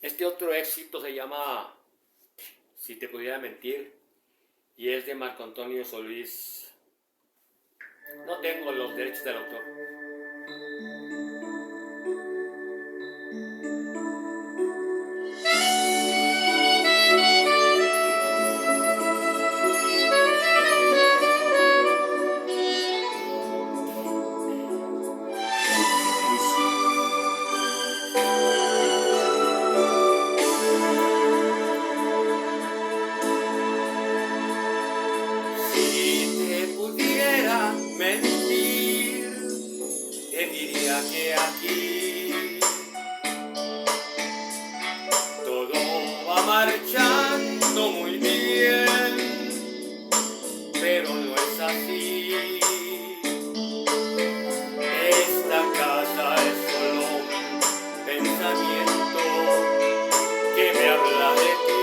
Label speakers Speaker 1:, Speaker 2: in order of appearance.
Speaker 1: Este otro éxito se llama Si te pudiera mentir y es de Marco Antonio Solís. No tengo los derechos del autor. Si te pudiera mentir, te diría que aquí todo va marchando muy bien, pero no es así. Esta casa es solo un pensamiento que me habla de ti.